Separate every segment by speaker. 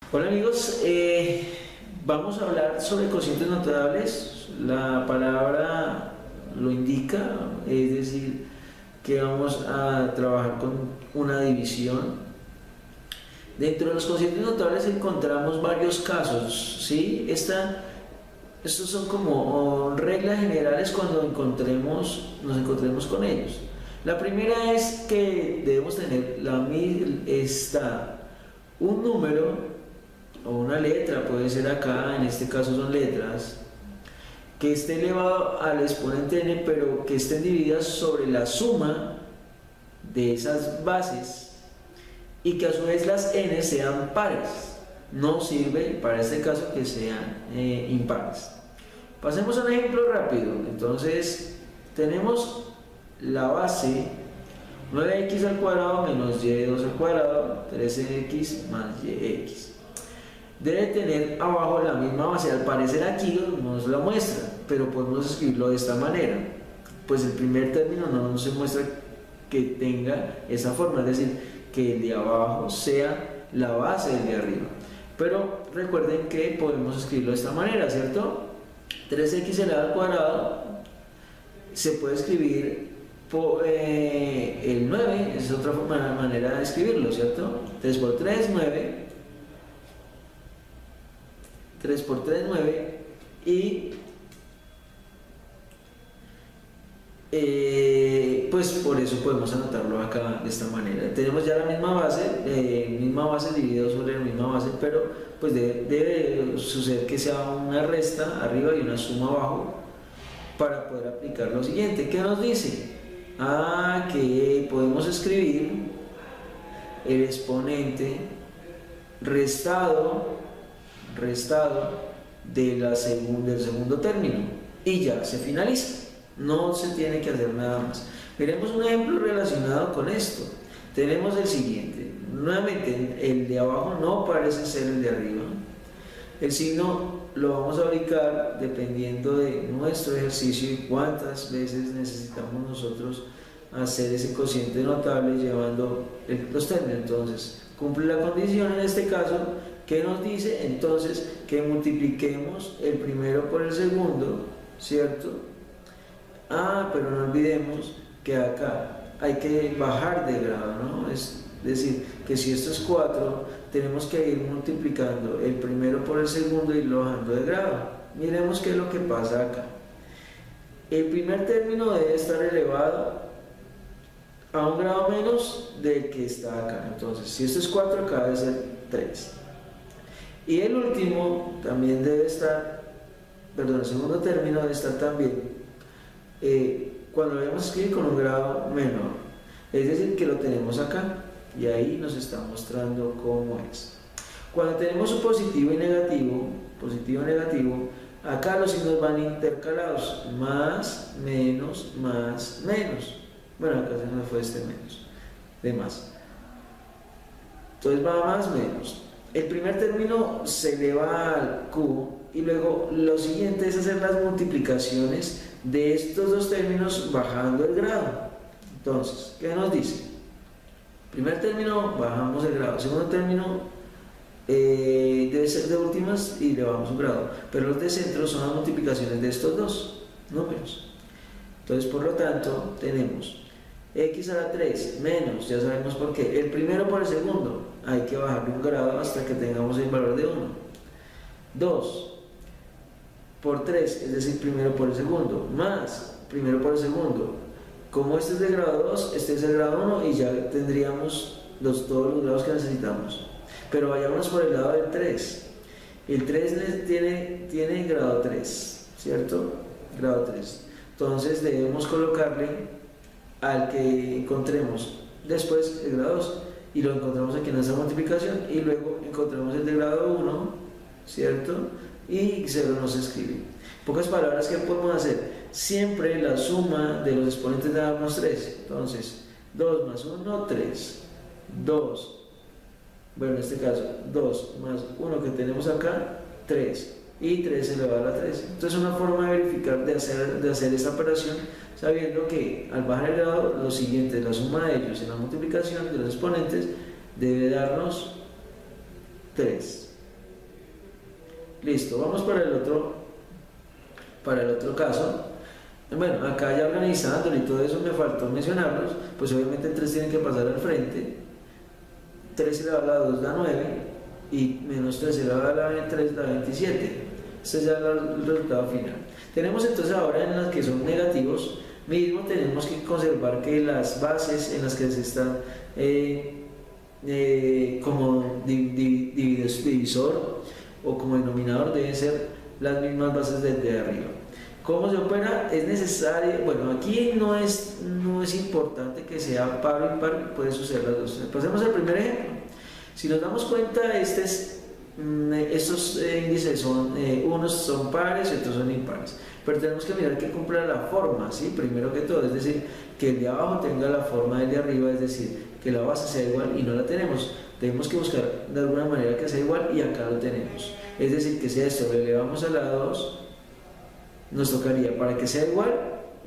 Speaker 1: Hola amigos, vamos a hablar sobre cocientes notables. La palabra lo indica, es decir, que vamos a trabajar con una división. Dentro de los cocientes notables encontramos varios casos, ¿sí? Estos son como reglas generales cuando nos encontremos con ellos. La primera es que debemos tener un número o una letra, puede ser acá, en este caso son letras, que esté elevado al exponente n, pero que estén divididas sobre la suma de esas bases y que a su vez las n sean pares. No sirve para este caso que sean impares. Pasemos a un ejemplo rápido. Entonces, tenemos la base 9x al cuadrado menos y2 al cuadrado, 13x más yx. Debe tener abajo la misma base. Al parecer aquí no nos la muestra, pero podemos escribirlo de esta manera. Pues el primer término no nos muestra que tenga esa forma, es decir, que el de abajo sea la base del de arriba. Pero recuerden que podemos escribirlo de esta manera, ¿cierto? 3x elevado al cuadrado se puede escribir por el 9, es otra manera de escribirlo, ¿cierto? 3 por 3, 9. 3 por 3, 9. Y pues por eso podemos anotarlo acá de esta manera. Tenemos ya la misma base dividido sobre la misma base, pero pues debe suceder que sea una resta arriba y una suma abajo para poder aplicar lo siguiente. ¿Qué nos dice? Que podemos escribir el exponente restado del segundo término y ya se finaliza, no se tiene que hacer nada más. Veremos un ejemplo relacionado con esto. Tenemos el siguiente. Nuevamente, el de abajo no parece ser el de arriba. El signo lo vamos a ubicar dependiendo de nuestro ejercicio y cuántas veces necesitamos nosotros hacer ese cociente notable llevando los términos. Entonces, cumple la condición en este caso que nos dice entonces que multipliquemos el primero por el segundo, ¿cierto? Pero no olvidemos que acá hay que bajar de grado, ¿no? Es decir, que si esto es 4, tenemos que ir multiplicando el primero por el segundo y lo bajando de grado. Miremos qué es lo que pasa acá. El primer término debe estar elevado a un grado menos del que está acá. Entonces, si esto es 4, acá debe ser 3. Y el último también debe estar, el segundo término debe estar también cuando lo vamos a escribir con un grado menor, es decir, que lo tenemos acá y ahí nos está mostrando cómo es. Cuando tenemos un positivo y negativo, acá los signos van intercalados, más, menos, bueno, acá se nos fue este menos, de más, entonces va más, menos. El primer término se eleva al cubo y luego lo siguiente es hacer las multiplicaciones de estos dos términos bajando el grado. Entonces, ¿qué nos dice? Primer término, bajamos el grado. Segundo término, debe ser de últimas y le bajamos un grado. Pero los de centro son las multiplicaciones de estos dos números. Entonces, por lo tanto, tenemos x a la 3 menos, ya sabemos por qué, el primero por el segundo, hay que bajarle un grado hasta que tengamos el valor de 1. 2 por 3, es decir, primero por el segundo, más primero por el segundo. Como este es de grado 2, este es el grado 1 y ya tendríamos todos los grados que necesitamos. Pero vayámonos por el lado del 3. El 3 tiene grado 3, ¿cierto? Grado 3. Entonces debemos colocarle al que encontremos después el grado 2 y lo encontramos aquí en esta multiplicación y luego encontramos el de grado 1, ¿cierto? Y se nos escribe. En pocas palabras, ¿qué podemos hacer? Siempre la suma de los exponentes de ambos 3. Entonces, 2 más 1, 3. 2, bueno, en este caso, 2 más 1 que tenemos acá, 3. Y 3 elevado a la 3. Entonces, una forma de verificar, de hacer esta operación, sabiendo que al bajar el grado, lo siguiente, la suma de ellos en la multiplicación de los exponentes, debe darnos 3. Listo, vamos para el otro caso. Bueno, acá ya organizándolo y todo eso me faltó mencionarlos, pues obviamente el 3 tiene que pasar al frente. 3 elevado a la 2 da 9 y menos 3 elevado a la 3 da 27. Este es ya el resultado final. Tenemos entonces ahora en las que son negativos, mismo tenemos que conservar que las bases en las que se están como divisor o como denominador deben ser las mismas bases de arriba. ¿Cómo se opera? Es necesario, bueno, aquí no es importante que sea par o impar, puede suceder las dos. Pasemos al primer ejemplo. Si nos damos cuenta, estos índices son, unos son pares y otros son impares. Pero tenemos que mirar que cumpla la forma, ¿sí? Primero que todo, es decir, que el de abajo tenga la forma del de arriba, es decir, que la base sea igual y no la tenemos. Tenemos que buscar de alguna manera que sea igual y acá lo tenemos. Es decir, que sea esto, lo elevamos a la 2, nos tocaría, para que sea igual,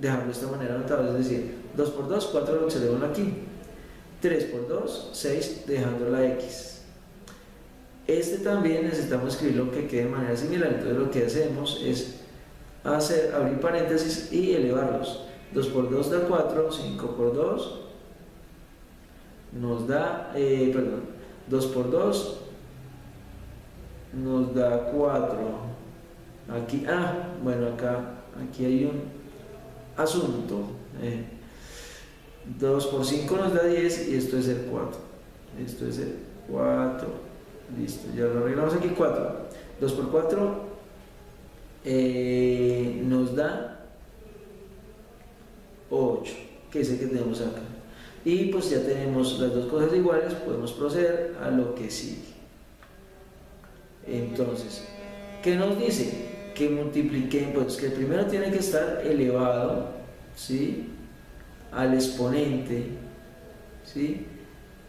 Speaker 1: dejarlo de esta manera anotado, es decir, 2 por 2, 4 lo observamos aquí, 3 por 2, 6, dejando la X. Este también necesitamos escribirlo que quede de manera similar, entonces lo que hacemos es abrir paréntesis y elevarlos. 2 por 2 da 4, 5 por 2 nos da, 2 por 2 nos da 4. Aquí, bueno, aquí hay un asunto. 2 por 5 nos da 10 y esto es el 4. Esto es el 4. Listo, ya lo arreglamos aquí. 4. 2 por 4 nos da 8, que es el que tenemos acá. Y pues ya tenemos las dos cosas iguales, podemos proceder a lo que sigue. Entonces, ¿qué nos dice? Que multipliquen, pues que el primero tiene que estar elevado, ¿sí?, al exponente, ¿sí?,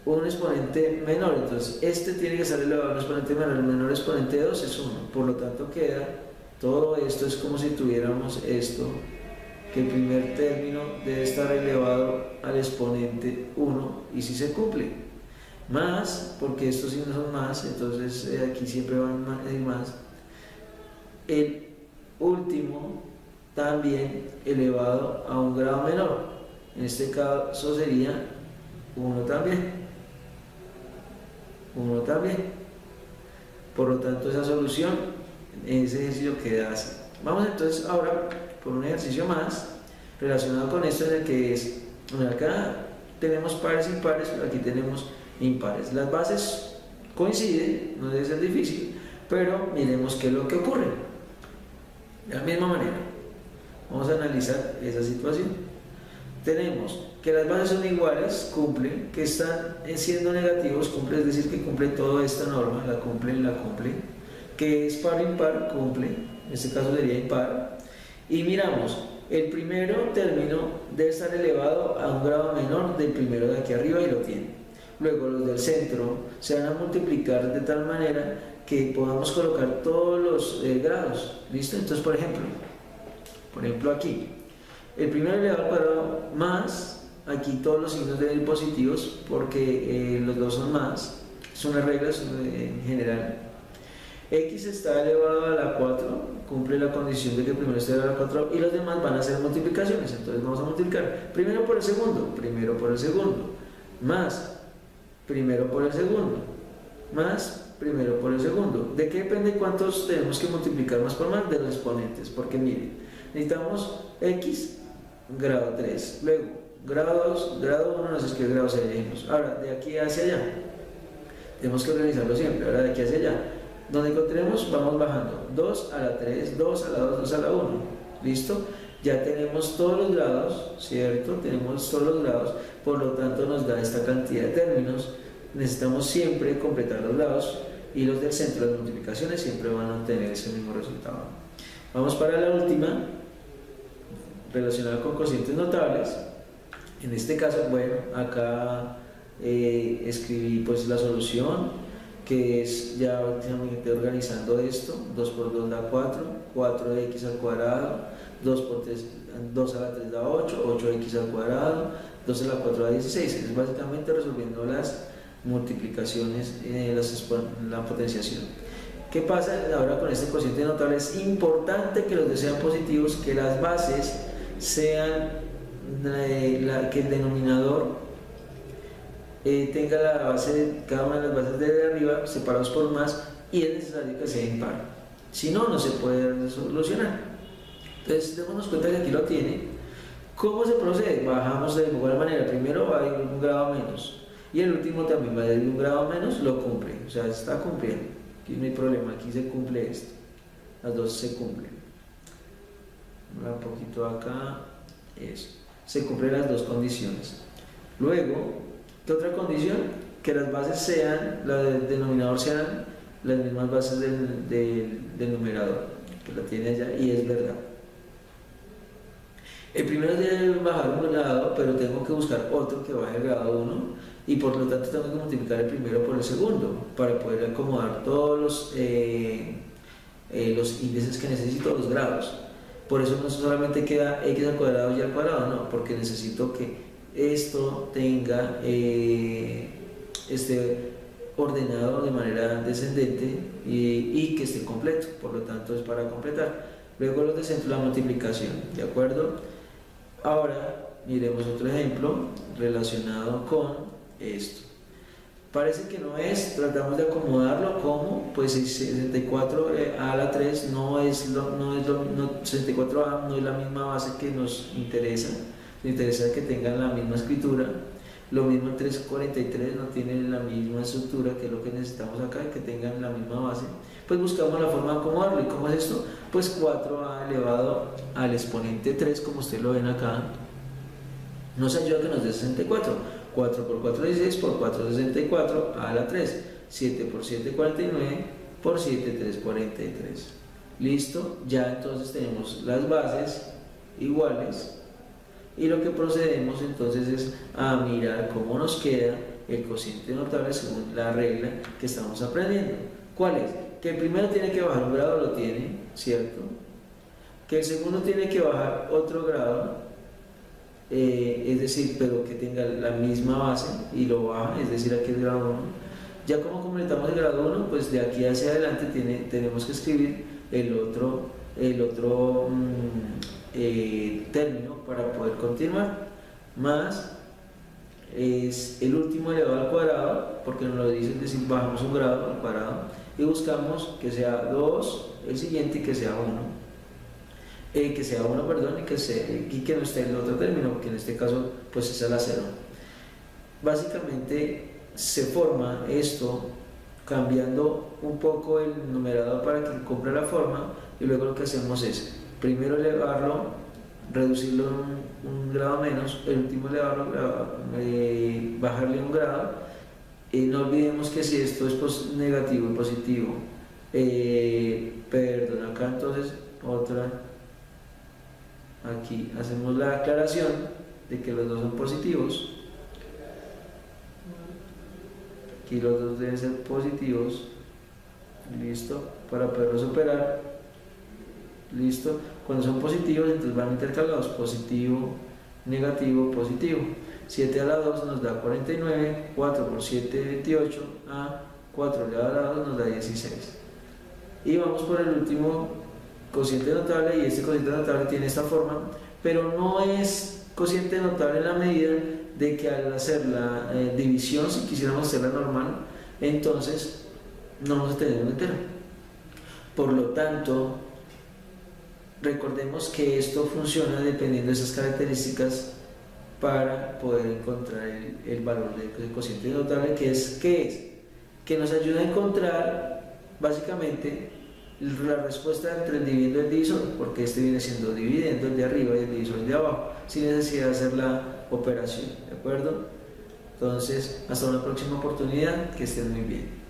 Speaker 1: un exponente menor. Entonces este tiene que estar elevado a un exponente menor, el menor exponente de 2 es 1, por lo tanto queda, todo esto es como si tuviéramos esto, que el primer término debe estar elevado al exponente 1, y si se cumple, más, porque estos signos son más, entonces aquí siempre van más. El último también elevado a un grado menor, en este caso sería 1 también, por lo tanto esa solución, ese ejercicio queda así. Vamos entonces ahora por un ejercicio más relacionado con esto, en el que es, bueno, acá tenemos pares y impares, pero aquí tenemos impares. Las bases coinciden, no debe ser difícil, pero miremos qué es lo que ocurre. De la misma manera, vamos a analizar esa situación. Tenemos que las bases son iguales, cumplen, que están siendo negativos, cumple, es decir, que cumple toda esta norma, la cumplen, que es par o impar, cumple, en este caso sería impar. Y miramos, el primero término debe estar elevado a un grado menor del primero de aquí arriba, y lo tiene. Luego los del centro se van a multiplicar de tal manera que podamos colocar todos los grados. ¿Listo? Entonces, por ejemplo aquí, el primero elevado al cuadrado más, aquí todos los signos deben ir positivos porque los dos son más, es una regla en general. X está elevado a la 4, cumple la condición de que primero esté elevado a la 4, y los demás van a ser multiplicaciones. Entonces vamos a multiplicar primero por el segundo, más primero por el segundo, más primero por el segundo. ¿De qué depende cuántos tenemos que multiplicar más por más? De los exponentes, porque miren, necesitamos X grado 3, luego grado 2, grado 1 nos escribe grado 6, dijimos. Ahora, de aquí hacia allá, tenemos que organizarlo siempre. Ahora, de aquí hacia allá, donde encontremos, vamos bajando 2 a la 3, 2 a la 2, 2 a la 1. ¿Listo? Ya tenemos todos los grados, ¿cierto? Tenemos todos los grados, por lo tanto nos da esta cantidad de términos. Necesitamos siempre completar los grados, y los del centro de multiplicaciones siempre van a obtener ese mismo resultado. Vamos para la última, relacionada con cocientes notables. En este caso, bueno, acá escribí pues la solución, que es ya organizando esto. 2 por 2 da 4, 4x al cuadrado, 2 por 3, 2 a la 3 da 8, 8x al cuadrado, 2 a la 4 da 16. Es básicamente resolviendo las multiplicaciones, la potenciación. ¿Qué pasa ahora con este cociente notable? Es importante que los dos sean positivos, que las bases sean, que el denominador tenga la base, cada una de las bases de arriba separados por más, y es necesario que sea impar. Si no, no se puede solucionar. Entonces, démonos cuenta que aquí lo tiene. ¿Cómo se procede? Bajamos de igual manera. Primero va a ir un grado menos, y el último también va a ir un grado menos, lo cumple. O sea, está cumpliendo. Aquí no hay problema, aquí se cumple esto. Las dos se cumplen. Un poquito acá, eso. Se cumplen las dos condiciones. Luego, ¿qué otra condición? Que las bases sean, la del denominador sean las mismas bases del numerador, que la tiene allá, y es verdad. El primero debe bajar un grado, pero tengo que buscar otro que baje el grado 1, y por lo tanto tengo que multiplicar el primero por el segundo para poder acomodar todos los índices que necesito, los grados. Por eso no solamente queda x al cuadrado y al cuadrado, no, porque necesito que esto tenga esté ordenado de manera descendente y que esté completo, por lo tanto es para completar. Luego los descensos, la multiplicación, ¿de acuerdo? Ahora miremos otro ejemplo relacionado con esto. Parece que no es, tratamos de acomodarlo como, pues 64 a la 3 64a no es la misma base que nos interesa que tengan la misma escritura. Lo mismo el 343 no tiene la misma estructura, que es lo que necesitamos acá, que tengan la misma base. Pues buscamos la forma de acomodarlo. ¿Y cómo es esto? Pues 4a elevado al exponente 3, como ustedes lo ven acá, nos ayuda a que nos dé 64. 4 por 4, 16, por 4, 64, a la 3. 7 por 7, 49, por 7, 3, 43. ¿Listo? Ya entonces tenemos las bases iguales. Y lo que procedemos entonces es a mirar cómo nos queda el cociente notable según la regla que estamos aprendiendo. ¿Cuál es? Que el primero tiene que bajar un grado, lo tiene, ¿cierto? Que el segundo tiene que bajar otro grado, es decir, pero que tenga la misma base y lo baja, es decir, aquí es grado 1. Ya como completamos el grado 1, pues de aquí hacia adelante tenemos que escribir el otro término para poder continuar, más es el último elevado al cuadrado, porque nos lo dice, es decir, bajamos un grado al cuadrado y buscamos que sea 2 el siguiente y que sea 1. Perdón, y que no esté el otro término, porque en este caso pues es a la 0. Básicamente se forma esto cambiando un poco el numerador para que cumpla la forma, y luego lo que hacemos es primero elevarlo, reducirlo un grado menos, el último elevarlo, bajarle un grado. No olvidemos que si esto es negativo y positivo, perdón, acá entonces aquí hacemos la aclaración de que los dos son positivos. Aquí los dos deben ser positivos. Listo, para poderlos operar. Listo, cuando son positivos entonces van intercalados, positivo, negativo, positivo. 7 a la 2 nos da 49, 4 por 7, 28, a 4 elevado a la 2 nos da 16. Y vamos por el último cociente notable, y este cociente notable tiene esta forma, pero no es cociente notable en la medida de que al hacer la división, si quisiéramos hacerla normal, entonces no vamos a tener una entera. Por lo tanto, recordemos que esto funciona dependiendo de esas características para poder encontrar el valor del cociente notable, que nos ayuda a encontrar básicamente la respuesta entre el dividendo y el divisor, porque este viene siendo dividendo el de arriba y el divisor el de abajo, sin necesidad de hacer la operación, ¿de acuerdo? Entonces, hasta una próxima oportunidad, que estén muy bien.